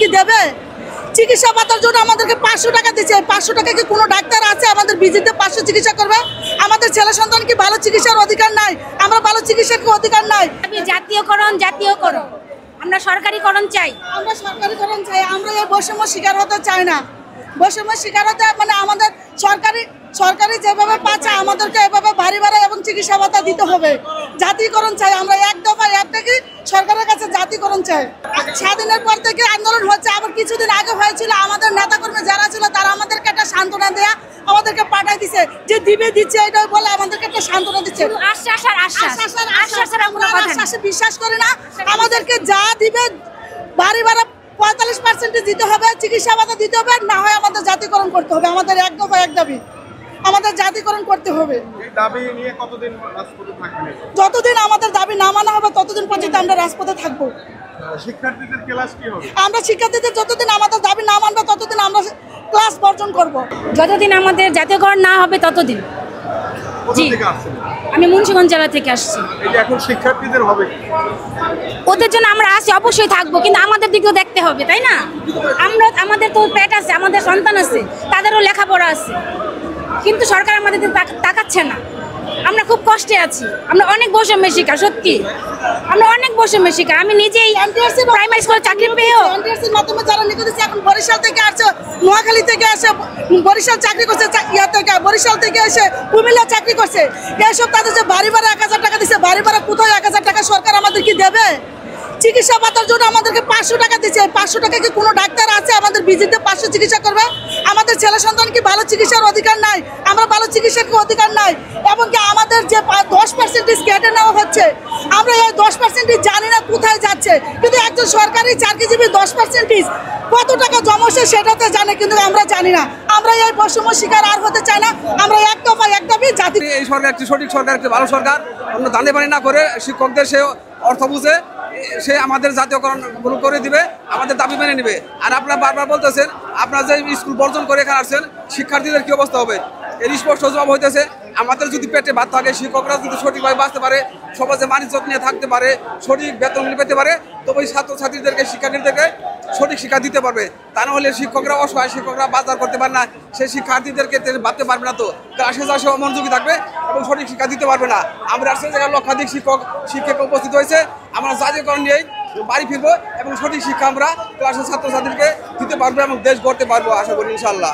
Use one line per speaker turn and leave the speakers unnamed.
কি দেবে? চিকিৎসা পাতার জন্য আমাদেরকে 500 টাকা দিচ্ছে। 500 টাকা কি কোনো ডাক্তার আছে আমাদের ভিজিটে 500 চিকিৎসা করবে? আমাদের ছেলে সন্তান কি ভালো চিকিৎসার অধিকার নাই? আমরা ভালো চিকিৎসার অধিকার নাই?
জাতীয়করণ আমরা সরকারিকরণ চাই।
আমরা সরকারিকরণ চাই। আমরা এই বৈষম্য শিকার হতে চাই না। বৈষম্য শিকার হতে মানে আমাদের সরকারি যেভাবে পাচ্ছে আমাদেরকে এভাবে ভারী ভাড়া এবং চিকিৎসা ভাতা দিতে হবে। জাতীয়করণ চাই। আমরা এক দফা একটাকে সরকারের কাছে জাতীয়করণ চাই। স্বাধীনের পর থেকে আন্দোলন হচ্ছে। আবার কিছুদিন আগে হয়েছিল, আমাদের নেতাকর্মী যারা ছিল তারা আমাদেরকে একটা সান্ত্বনা দেয়া আমাদেরকে পাঠাই দিচ্ছে যে দিচ্ছে এটাই বলে আমাদেরকে একটা সান্ত্বনা দিচ্ছে। আশ্বাসে বিশ্বাস করি না। আমাদেরকে যা দিবে ভারী ভাড়া 45% দিতে হবে, চিকিৎসা ভাতা দিতে হবে, না হয় আমাদের জাতীয়করণ করতে হবে। আমাদের এক দফা এক দাবি, আমাদের জাতীয়করণ করতে হবে। যতদিন আমাদের দাবি না মানা হবে ততদিন পর্যন্ত আমরা রাজপথে থাকবো।
শিক্ষার্থীদের ক্লাস কি হবে?
আমরা শিক্ষার্থীদের যতদিন আমাদের দাবি না মানবে ততদিন আমরা ক্লাস বর্জন করব।
যতদিন আমাদের জাতীয়করণ না হবে ততদিন। জি, আমি মুন্সিগঞ্জ জেলা থেকে আসছি।
এটা এখন শিক্ষার্থীদের হবে,
ওদের জন্য আমরা আসি, অবশ্যই থাকবো, কিন্তু আমাদের দিকেও দেখতে হবে, তাই না? আমাদের তো পেট আছে, আমাদের সন্তান আছে, তাদেরও লেখাপড়া আছে, কিন্তু সরকার আমাদের দিকে তাকাচ্ছে না। আমরা খুব কষ্টে আছি। আমরা অনেক বৈষম্যের শিকার, সত্যি আমরা অনেক বৈষম্যের শিকার। আমি নিজেই প্রাইমারি স্কুলে চাকরি পেয়েও
এনটিআরসির মাধ্যমে যারা নিয়োগ দিচ্ছে, এখন বরিশাল থেকে আসছে, নোয়াখালী থেকে আসে বরিশাল চাকরি করছে, বরিশাল থেকে এসে কুমিল্লা চাকরি করছে। এইসব তাদের যে বাড়ি ভাড়া 1000 টাকা দিচ্ছে, বাড়ি ভাড়া কোথায় 1000 টাকা সরকার আমাদের কি দেবে? চিকিৎসা পাতার জন্য আমাদেরকে 500 টাকা দিচ্ছে। 500 টাকা কি কোনো ডাক্তার আছে আমাদের ভিজিটে 500 চিকিৎসা করবে? আমাদের ছেলে সন্তান কি ভালো চিকিৎসার অধিকার নাই? আমরা ভালো চিকিৎসার অধিকার নাই? এবং কি আমাদের যে 10% কেটে নেওয়া হচ্ছে, আমরা এই 10% জানি না কোথায় যাচ্ছে, কিন্তু একজন সরকারি চাকরিজীবী 10% কত টাকা জমা হচ্ছে সেটাতে জানে, কিন্তু আমরা জানি না। আমরা এই বৈষম্য শিকার আর হতে চাই না। আমরা এক দফা এক দাবি জাতি।
এই সরকার একটি সঠিক সরকার, একটি ভালো সরকার। আমরা দাঁড়ে বাড়ি না করে শিক্ষকদের সে অর্থ বুঝে সে আমাদের জাতীয়করণ করে দিবে, আমাদের দাবি মেনে নেবে। আর আপনারা বারবার বলতেছেন আপনারা যে স্কুল বর্জন করে এখানে আসছেন, শিক্ষার্থীদের কি অবস্থা হবে? এর স্পষ্ট জবাব হইতেছে, আমাদের যদি পেটে ভাত থাকে, শিক্ষকরা যদি সঠিকভাবে বাঁচতে পারে, সমাজে মানিজ্য নিয়ে থাকতে পারে, সঠিক বেতন পেতে পারে, তবে ওই ছাত্রছাত্রীদেরকে শিক্ষার্থীদেরকে সঠিক শিক্ষা দিতে পারবে। তা না হলে শিক্ষকরা অসহায়, শিক্ষকরা বাজার করতে পারে না, সেই শিক্ষার্থীদেরকে ভাবতে পারবে না, তো ক্লাসে আসে অমনোযোগী থাকবে এবং সঠিক শিক্ষা দিতে পারবে না। আমরা আসলে জায়গায় লক্ষাধিক শিক্ষক উপস্থিত হয়েছে। আমরা জাতীয়করণ নিয়েই বাড়ি ফিরবো এবং সঠিক শিক্ষা আমরা ক্লাসের ছাত্রছাত্রীকে দিতে পারবো এবং দেশ গড়তে পারবো, আশা করি ইনশাল্লাহ।